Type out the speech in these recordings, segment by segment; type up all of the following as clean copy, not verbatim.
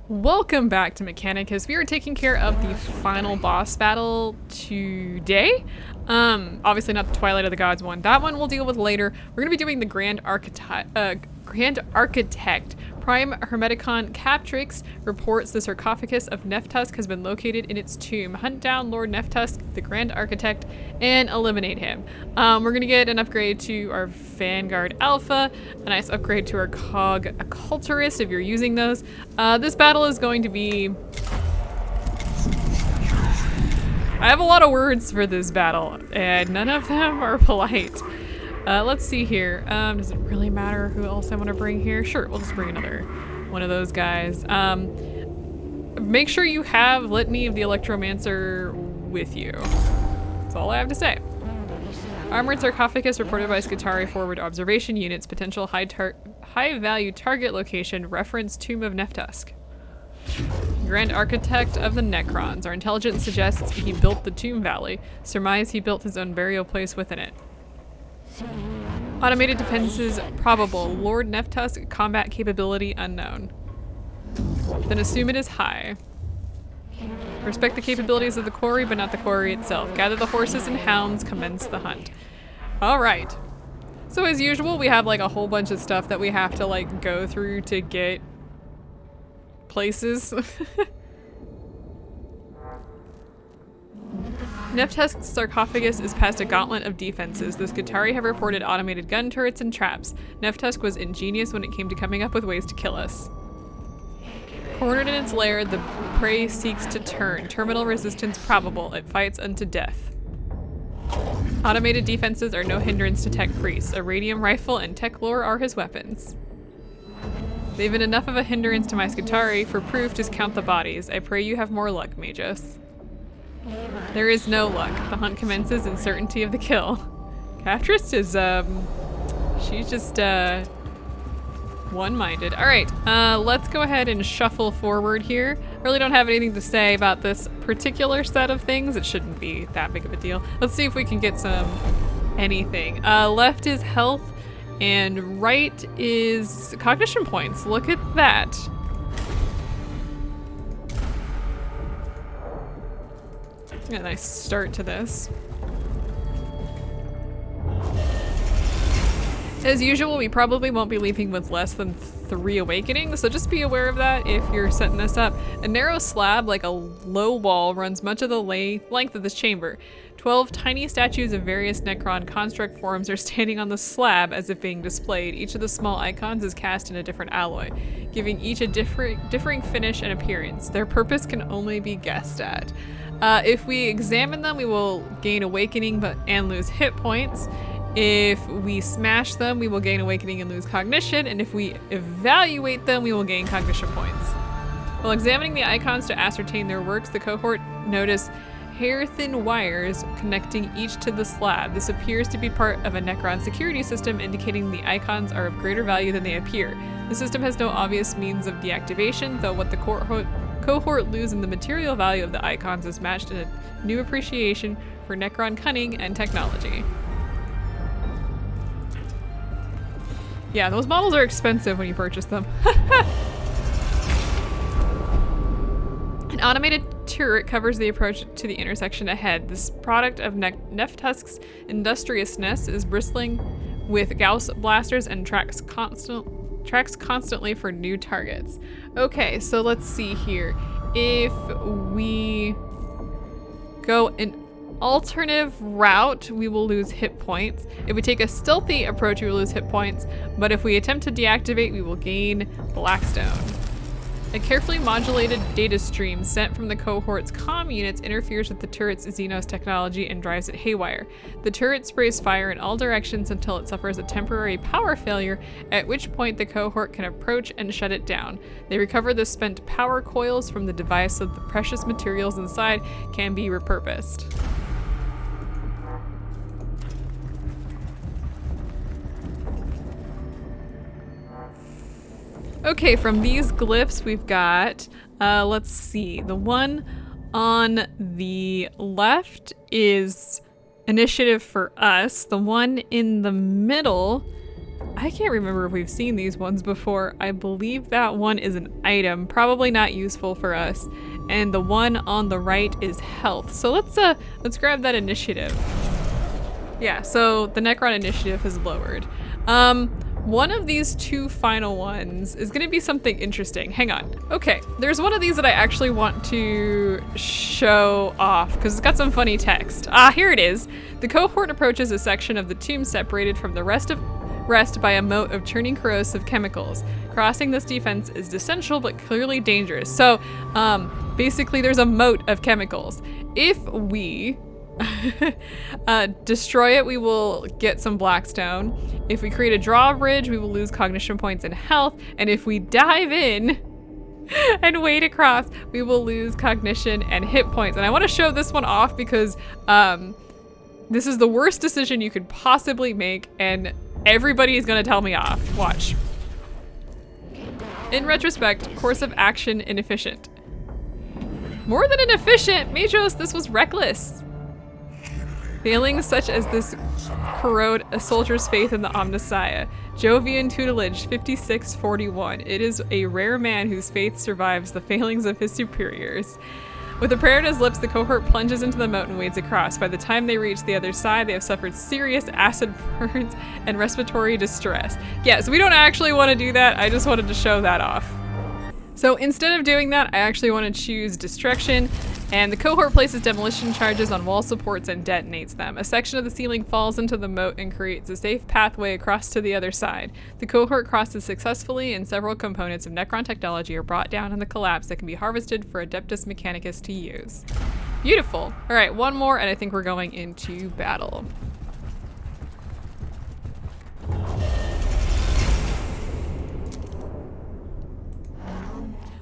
Welcome back to Mechanicus. We are taking care of the final boss battle today. Obviously not the Twilight of the Gods one. That one we'll deal with later. We're going to be doing the Grand Architect. Prime Hermeticon Captrix reports the sarcophagus of Neftusk has been located in its tomb. Hunt down Lord Neftusk, the Grand Architect, and eliminate him. We're going to get an upgrade to our Vanguard Alpha, a nice upgrade to our Cog Occulturist if you're using those. This battle is going to be... I have a lot of words for this battle, and none of them are polite. Let's see here. Does it really matter who else I want to bring here? Sure, we'll just bring another one of those guys. Make sure you have Litany of the Electromancer with you. That's all I have to say. Armored sarcophagus reported by Skitarii forward observation units. Potential high value target location. Reference Tomb of Neftusk. Grand Architect of the Necrons. Our intelligence suggests he built the Tomb Valley. Surmise he built his own burial place within it. Automated defenses probable. Lord Neftusk combat capability unknown. Then assume it is high. Respect the capabilities of the quarry, but not the quarry itself. Gather the horses and hounds, commence the hunt. Alright. So as usual, we have like a whole bunch of stuff that we have to like go through to get places. Neftusk's sarcophagus is past a gauntlet of defenses. The Skitarii have reported automated gun turrets and traps. Neftusk was ingenious when it came to coming up with ways to kill us. Cornered in its lair, the prey seeks to turn. Terminal resistance probable. It fights unto death. Automated defenses are no hindrance to tech priests. A radium rifle and tech lore are his weapons. They've been enough of a hindrance to my Skitarii. For proof, just count the bodies. I pray you have more luck, Magus. There is no luck. The hunt commences in certainty of the kill. Captrix is, she's just, one-minded. Alright, let's go ahead and shuffle forward here. Really don't have anything to say about this particular set of things. It shouldn't be that big of a deal. Let's see if we can get some anything. Left is health, and right is cognition points. Look at that. A nice start to this. As usual, we probably won't be leaping with less than 3 awakenings, so just be aware of that if you're setting this up. A narrow slab, like a low wall, runs much of the length of this chamber. 12 tiny statues of various Necron construct forms are standing on the slab as if being displayed. Each of the small icons is cast in a different alloy, giving each a differing finish and appearance. Their purpose can only be guessed at. If we examine them, we will gain awakening and lose hit points. If we smash them, we will gain awakening and lose cognition. And if we evaluate them, we will gain cognition points. While examining the icons to ascertain their works, the cohort noticed hair-thin wires connecting each to the slab. This appears to be part of a Necron security system, indicating the icons are of greater value than they appear. The system has no obvious means of deactivation, though what the cohort lose in the material value of the icons is matched in a new appreciation for Necron cunning and technology. Yeah, those models are expensive when you purchase them. An automated turret covers the approach to the intersection ahead. This product of Neftusk's industriousness is bristling with Gauss blasters and tracks constantly for new targets. Okay, so let's see here. If we go an alternative route, we will lose hit points. If we take a stealthy approach, we will lose hit points. But if we attempt to deactivate, we will gain Blackstone. A carefully modulated data stream sent from the cohort's comm units interferes with the turret's Xenos technology and drives it haywire. The turret sprays fire in all directions until it suffers a temporary power failure, at which point the cohort can approach and shut it down. They recover the spent power coils from the device so the precious materials inside can be repurposed. Okay, from these glyphs we've got, let's see, the one on the left is initiative for us. The one in the middle I can't remember if we've seen these ones before. I believe that one is an item, probably not useful for us. And the one on the right is health. So let's grab that initiative. Yeah, so the Necron initiative is lowered. One of these two final ones is gonna be something interesting. Hang on. Okay, there's one of these that I actually want to show off because it's got some funny text. Here it is. The cohort approaches a section of the tomb separated from the rest by a moat of churning corrosive chemicals. Crossing this defense is essential but clearly dangerous. So basically there's a moat of chemicals. If we destroy it, we will get some blackstone. If we create a drawbridge, we will lose cognition points and health. And if we dive in and wade across, we will lose cognition and hit points. And I want to show this one off because this is the worst decision you could possibly make, and everybody is going to tell me off. Watch. In retrospect, course of action inefficient. More than inefficient, Majos, this was reckless. Failings such as this corrode a soldier's faith in the Omnissiah. Jovian tutelage 5641. It is a rare man whose faith survives the failings of his superiors. With a prayer at his lips, the cohort plunges into the moat and wades across. By the time they reach the other side, they have suffered serious acid burns and respiratory distress. Yeah, so we don't actually want to do that. I just wanted to show that off. So instead of doing that, I actually want to choose destruction, and the cohort places demolition charges on wall supports and detonates them. A section of the ceiling falls into the moat and creates a safe pathway across to the other side. The cohort crosses successfully, and several components of Necron technology are brought down in the collapse that can be harvested for Adeptus Mechanicus to use. Beautiful. All right, one more, and I think we're going into battle.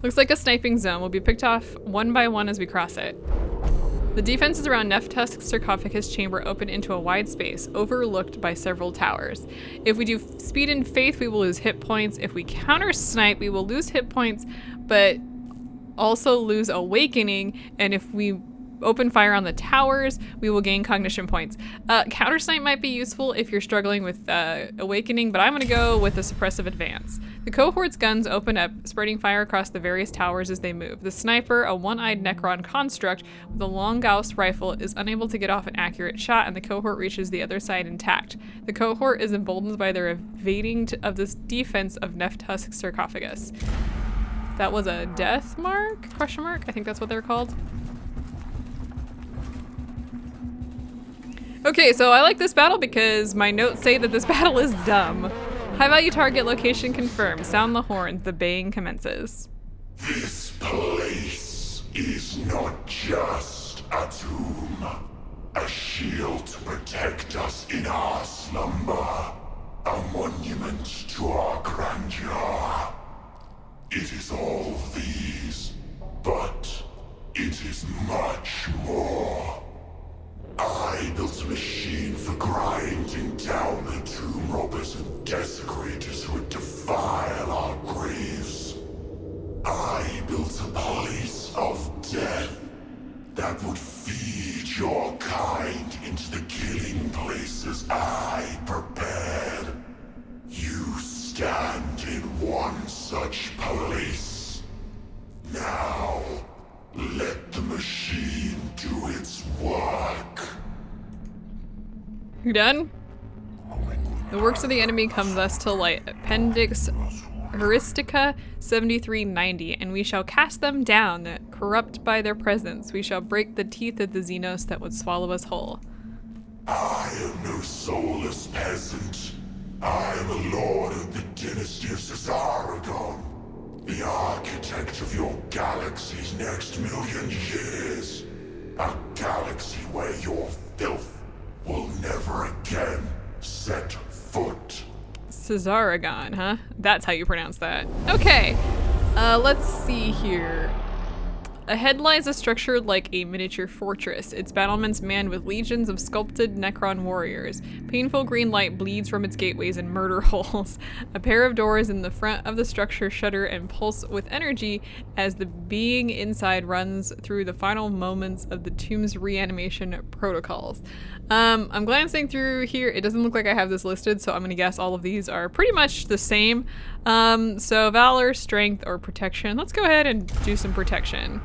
Looks like a sniping zone will be picked off one by one as we cross it. The defenses around Nephtusk's sarcophagus chamber open into a wide space, overlooked by several towers. If we do speed and faith, we will lose hit points. If we counter snipe, we will lose hit points, but also lose awakening. And if we open fire on the towers, we will gain cognition points. Counter snipe might be useful if you're struggling with awakening, but I'm gonna go with the suppressive advance. The cohort's guns open up, spreading fire across the various towers as they move. The sniper, a one-eyed Necron construct with a long Gauss rifle, is unable to get off an accurate shot, and the cohort reaches the other side intact. The cohort is emboldened by their evading of this defense of Nephtusk's sarcophagus. That was a death mark? Question mark? I think that's what they're called. Okay, so I like this battle because my notes say that this battle is dumb. High value target location confirmed. Sound the horns. The baying commences. This place is not just a tomb, a shield to protect us in our slumber, a monument to our grandeur. It is all these, but it is much more. I built a machine for grinding down the tomb robbers and desecrators who would defile our graves. I built a police of death that would feed your kind into the killing places I prepared. You stand in one such place. Now, let the machine do its work. You done? The works of the enemy come thus to light. Appendix Heuristica 7390, and we shall cast them down, corrupt by their presence. We shall break the teeth of the Xenos that would swallow us whole. I am no soulless peasant. I am a lord of the dynasty of Cesaragon, the architect of your galaxy's next million years. A galaxy where your filth will never again set foot. Cesaragon, huh? That's how you pronounce that. Okay, let's see here. Ahead lies a structure like a miniature fortress, its battlements manned with legions of sculpted Necron warriors. Painful green light bleeds from its gateways and murder holes. A pair of doors in the front of the structure shudder and pulse with energy as the being inside runs through the final moments of the tomb's reanimation protocols. I'm glancing through here. It doesn't look like I have this listed, so I'm gonna guess all of these are pretty much the same. So Valor, Strength, or Protection. Let's go ahead and do some Protection.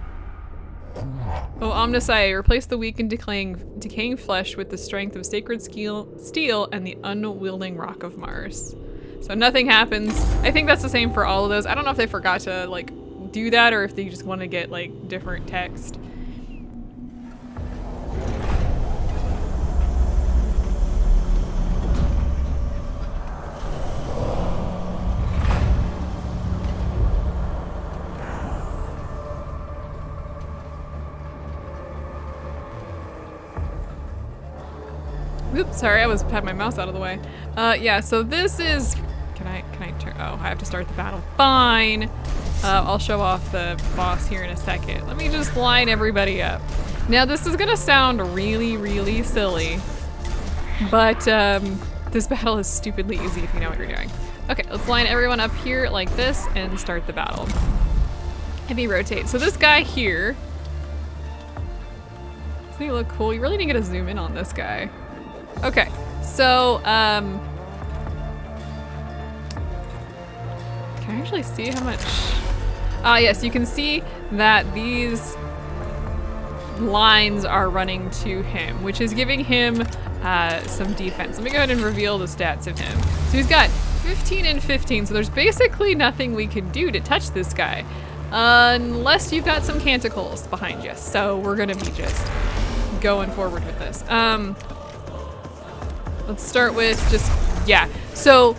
Oh, Omnisci, replace the weak and decaying flesh with the strength of sacred steel and the unwielding rock of Mars. So nothing happens. I think that's the same for all of those. I don't know if they forgot to like do that or if they just want to get like different text. Oops, sorry, I had my mouse out of the way. Yeah, so this is, can I turn, oh, I have to start the battle. Fine. I'll show off the boss here in a second. Let me just line everybody up. Now this is gonna sound really, really silly, but this battle is stupidly easy if you know what you're doing. Okay, let's line everyone up here like this and start the battle. Heavy rotate. So this guy here, doesn't he look cool? You really need to get a zoom in on this guy. Okay, so, can I actually see how much? Yes, you can see that these lines are running to him, which is giving him some defense. Let me go ahead and reveal the stats of him. So he's got 15 and 15, so there's basically nothing we can do to touch this guy. Unless you've got some canticles behind you, so we're gonna be just going forward with this. Let's start with just, yeah. So,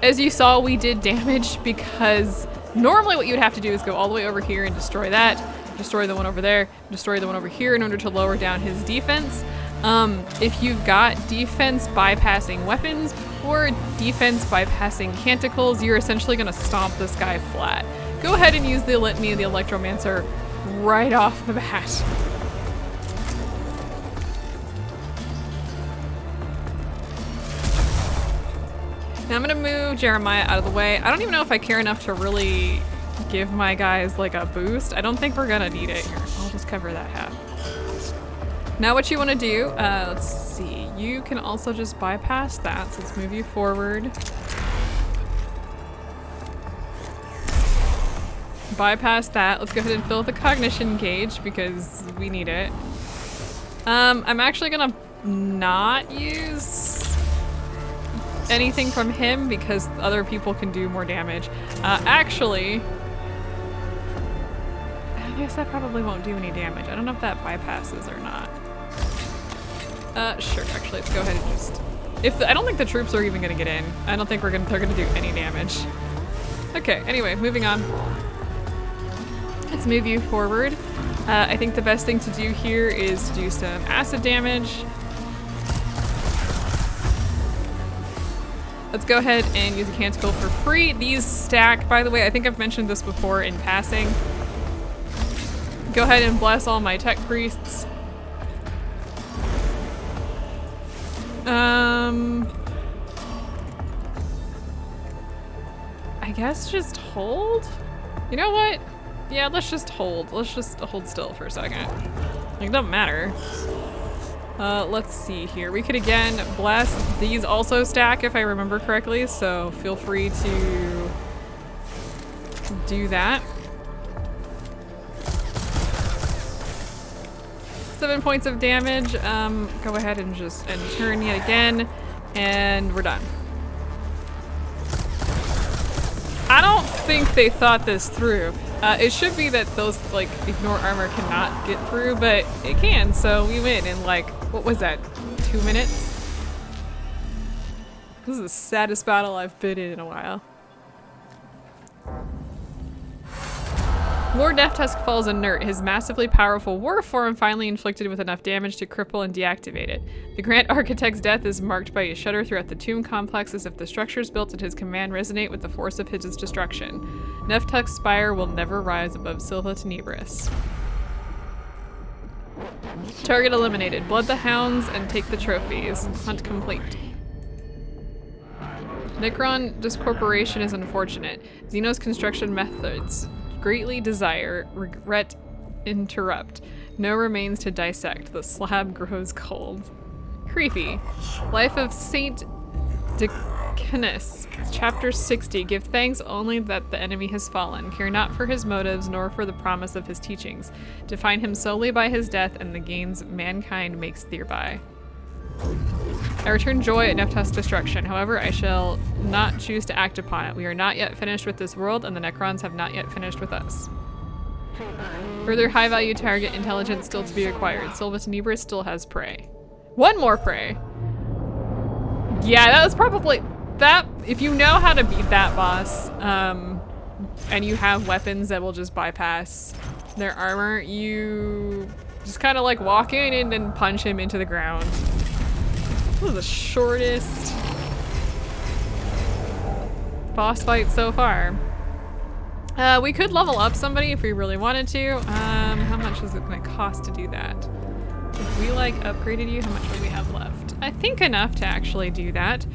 as you saw, we did damage because normally what you would have to do is go all the way over here and destroy that, destroy the one over there, destroy the one over here in order to lower down his defense. If you've got defense bypassing weapons or defense bypassing canticles, you're essentially gonna stomp this guy flat. Go ahead and use the Litany of the Electromancer right off the bat. Now I'm gonna move Jeremiah out of the way. I don't even know if I care enough to really give my guys like a boost. I don't think we're gonna need it here. I'll just cover that half. Now what you wanna do, let's see. You can also just bypass that, so let's move you forward. Bypass that. Let's go ahead and fill the cognition gauge because we need it. I'm actually gonna not use anything from him because other people can do more damage. Actually, I guess that probably won't do any damage. I don't know if that bypasses or not. Sure, actually, let's go ahead and just, I don't think the troops are even gonna get in. I don't think they're gonna do any damage. Okay, anyway, moving on. Let's move you forward. I think the best thing to do here is to do some acid damage. Let's go ahead and use a canticle for free. These stack, by the way, I think I've mentioned this before in passing. Go ahead and bless all my tech priests. I guess just hold? You know what? Yeah, let's just hold. Let's just hold still for a second. Like, it doesn't matter. Let's see here. We could again bless. These also stack if I remember correctly, so feel free to do that. 7 points of damage. Go ahead and just end turn yet again, and we're done. I don't think they thought this through. It should be that those like ignore armor cannot get through, but it can, so we win in like, what was that, 2 minutes? This is the saddest battle I've been in a while. Lord Neftusk falls inert, his massively powerful war form finally inflicted with enough damage to cripple and deactivate it. The Grand Architect's death is marked by a shudder throughout the tomb complex as if the structures built at his command resonate with the force of his destruction. Neftusk's spire will never rise above Silva Tenebris. Target eliminated. Blood the hounds and take the trophies. Hunt complete. Necron discorporation is unfortunate. Xenos construction methods. Greatly desire, regret, interrupt. No remains to dissect. The slab grows cold. Creepy. Life of Saint Decanus. Chapter 60. Give thanks only that the enemy has fallen. Care not for his motives, nor for the promise of his teachings. Define him solely by his death and the gains mankind makes thereby. I return joy at Neftusk's destruction. However, I shall not choose to act upon it. We are not yet finished with this world, and the Necrons have not yet finished with us. Further high-value target intelligence still to be acquired. Silva Tenebris still has prey. One more prey. Yeah, that was probably... that. If you know how to beat that boss, and you have weapons that will just bypass their armor, you just kind of like walk in and then punch him into the ground. This was the shortest boss fight so far. We could level up somebody if we really wanted to. How much is it going to cost to do that? If we like upgraded you, how much do we have left? I think enough to actually do that.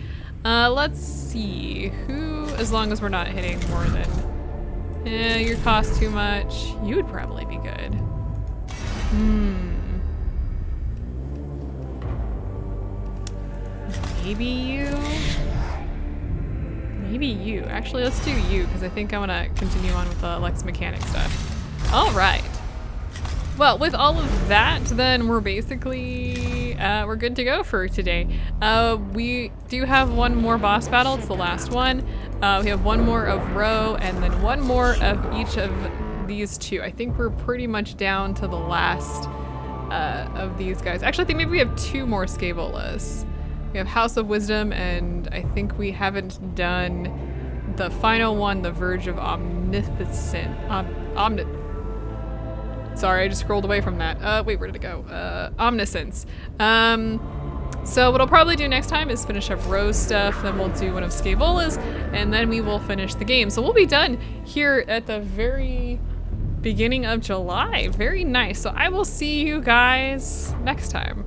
Let's see. Who, as long as we're not hitting more than... your cost too much. You would probably be good. Maybe you? Maybe you. Actually, let's do you, because I think I want to continue on with the Lex Mechanic stuff. All right. Well, with all of that, then we're basically, we're good to go for today. We do have one more boss battle. It's the last one. We have one more of Roe, and then one more of each of these two. I think we're pretty much down to the last of these guys. Actually, I think maybe we have two more Scaevolas. We have House of Wisdom, and I think we haven't done the final one, the Verge of Omnificent. Sorry, I just scrolled away from that. Wait, where did it go? Omniscience. So what I'll probably do next time is finish up Rose stuff, then we'll do one of Scaevola's, and then we will finish the game. So we'll be done here at the very beginning of July. Very nice. So I will see you guys next time.